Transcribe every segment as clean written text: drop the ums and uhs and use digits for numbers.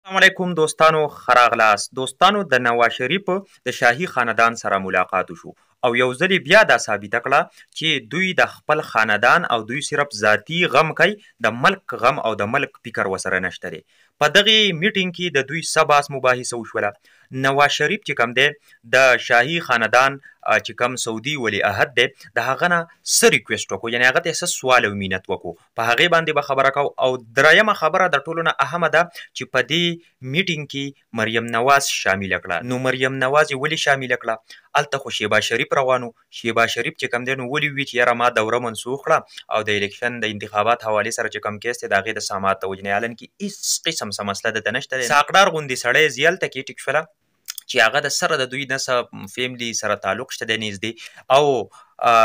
السلام علیکم دوستانو خراغلاست دوستانو د نواز شریف د شاهي خاندان سره ملاقات وشو او یو ځل بیا دا ثابته کړه چې دوی د خپل خاندان او دوی صرف ذاتی غم کوي د ملک غم او د ملک فکر وسره نشته دی په دغه میټینګ کې د دوی سباس مباحثه وشوله نواز شریف چې کوم دی د شاهي خاندان چې کوم سعودي ولی عهد دی د هغه نه څه ریکویسټ وکړو یعنې هغه ته څه سوال او مینت وکړو په هغې باندې به خبره کوو او درېیمه خبره د ټولو نه اهمه ده چې په دې میټینګ کې مریم نواز شامل کړه نو مریم نواز ولې شامل کړه الته خو شهباز شریف روانو شهباز شریف چې کوم دی نو ولې وی چې یاره ما دوره منسوخ کړه او د الیکشن د انتخابات حوالې سره چې کوم کیس دی د هغې د سامات د وجې نه حالن کې هېڅ قسم څه مسله دلته نشته دی ساقدار غوندې سړی زیالته کې ټیک شوله چې هغه د سره د دوی نه څه فیملی سره تعلق شته دی نږدې او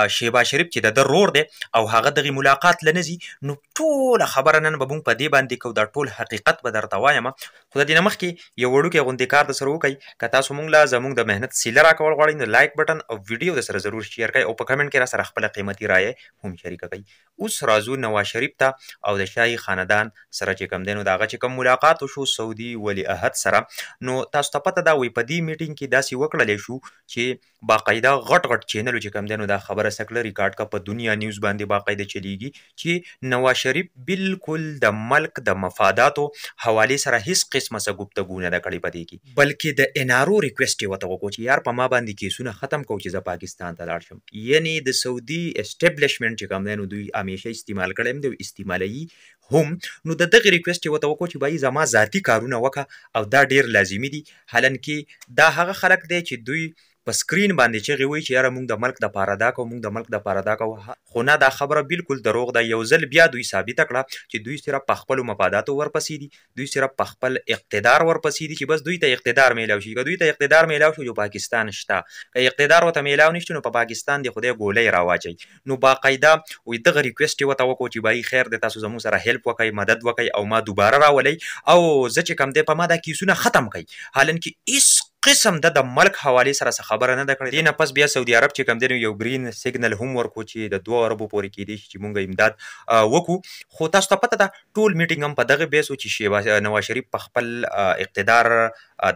شهباز شریف چې د رور دی او هغه دغه ملاقات لنزي نو ټوله خبره نن به مونږ په دې باندې کوو دا ټول حقیقت به درته وایم خو د دې نه مخکې یو وړوکی غوندې کار درسره وکړئ که تاسو مونږ له زموږ د محنت سیله راکول غواړئ نو لایک بټن او ویډیو درسره ضرور شیر کړئ او په کمنټ کې راسره خپله قیمتي رایه هم شریکه کړئ اوس راځو نواز شریف ته او د شاهي خاندان سره چې کوم دی نو د هغه چې کوم ملاقات وشو سعودي ولی عهد سره نو تاسو ته پته ده وایي په دې میټینګ کې داسې وکړلی شو چې باقاعده غټ غټ چینلو چې کوم دی نو دا خبره سکله ریکارډ کا په دنیا نیوز باندې باقاعده چلیږي چې نواز شریف بالکل د ملک د مفاداتو حوالې سره هیڅ قسمه څه گفتگو نه ده کړې په دې کې بلکې د انارو ریکویسټ یې ورته وکړو چې یار په ما باندې کیسونه ختم کوو چې زه پاکستان ته لاړ شم یعنې د سعودي اسټبلیشمنټ چې کوم دی نو دوی همیشه استعمال کړی هم دی استعمالوي هم نو د دغې ریکویسټ یې ورته وکړو چې بهي زما ذاتي کارونه وکړه او دا ډیر لازمي دي حالن کې دا هغه خلک دی چې دوی په سکرین باندې چغې وایي چې یاره مونږ د ملک دپاره دا کوو مونږ د ملک دپاره دا کوو خو نه دا خبره بالکل دروغ ده یو ځل بیا دوی ثابته کړه چې دوی صرف په خپلو مفاداتو ورپسې دي دوی صرف په خپل اقتدار ورپسې دي چې بس دوی ته اقتدار میلاو شي که دوی ته اقتدار میلاو شو جو پاکستان شته که اقتدار ورته میلاو نشته نو په پاکستان دی خدای ګولۍ راواچوي نو باقاعده وایي دغه ریکویسټ یې ورته وکړو چې بهي خیر دی تاسو زموږ سره هیلپ وکئ مدد وکئ او ما دوباره راولئ او زه چې کوم دی په ما دا کیسونه ختم کړئ حالن کې هېڅ قسم د ملک حوالې سره څه خبره نه ده کړې دې نه پس بیا سعودي عرب چې کوم دی یو گرین سیګنل هم ورکړو چې د 2 اربو پورې کېدی شي چې مونږ امداد وکړو خو تاسو ته پته ده ټول میټینګ هم په دغه بیس و چې نواز شریف په خپل اقتدار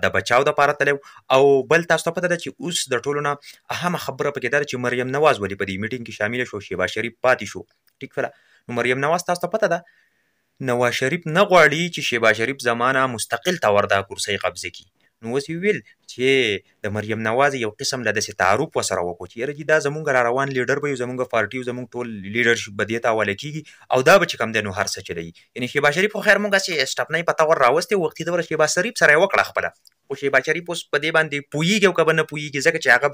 د بچاو دپاره تللی او بل تاسو ته پته ده چې اوس د ټولو نه اهمه خبره پکې دا ده چې مریم نواز ولې په دې میټینګ کې شامله شو شهباز شریف پاتې شو ټیک شوله نو مریم نواز تاسو ته پته ده نواز شریف نه غواړي چې شهباز شریف زمانه مستقل طور دا کرسۍ قبضه کړي نو اوس یې ویل چې د مریم نواز یو قسم له داسې تعارف ورسره وکړو چې یاره جي دا زمونږ را روان لیډر به یو زمونږ پارټي زمونږ ټول لیډرشپ به دې ته حواله کېږي او دا به چې کوم دی نو هر څه چلوي یعنې شهباز شریف خو خیر مونږ هسې سټپنۍ په طور راوستې وختي دوره شهباز شریف سره یې وکړه خپله خو شهباز شریف اوس په دې باندې پوهېږي او که به نه پوهېږي ځکه چې هغه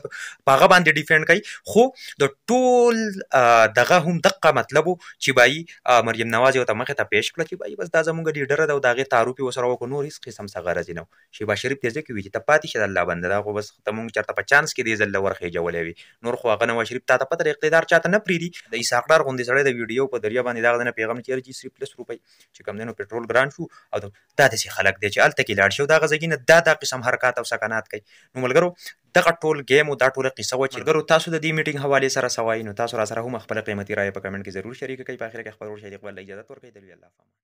په هغه باندې ډیفینډ کوي خو د ټول دغه هم دقه مطلب و چې بهي مریم نواز یې ورته مخې ته پیش کړه چې بهي بس دا زمونږ لیډره ده او د هغې تعارف یې ورسره وکړو نور هېڅ قسم څه غرض یې نه و شهباز شریف ته ځکه وي چې ته پاتې شه د الله بنده دا خو بس ته مونږ چېرته په چانس کې دې ځل له ورخېجولی وي نور خو هغه نواز شریف تا ته پته د اقتدار چاته نه پرېږدي د اسحاق ډار غوندې سړی د ویډیو په ذریعه باندې دغه نه پیغام چې یاره جي صرف 10 روپۍ چې کوم دی نو پټرول ګران شو او دا داسې خلک دی چې هلته کې لاړ شي او دغه ځایږي نه دا قسم حرکات او سکنات کوي نو ملګرو دغه ټول ګیم او دا ټوله قصه وه چې ملګرو تاسو د دې میټینګ حوالې سره څه وایي نو تاسو راسره هم خپله قیمتي رایه په کمنټ کې ضرور شریکه کوئ په اخره کې خپل ورور شهید اقبال له اجازت ورکوئ د لوی الله په امان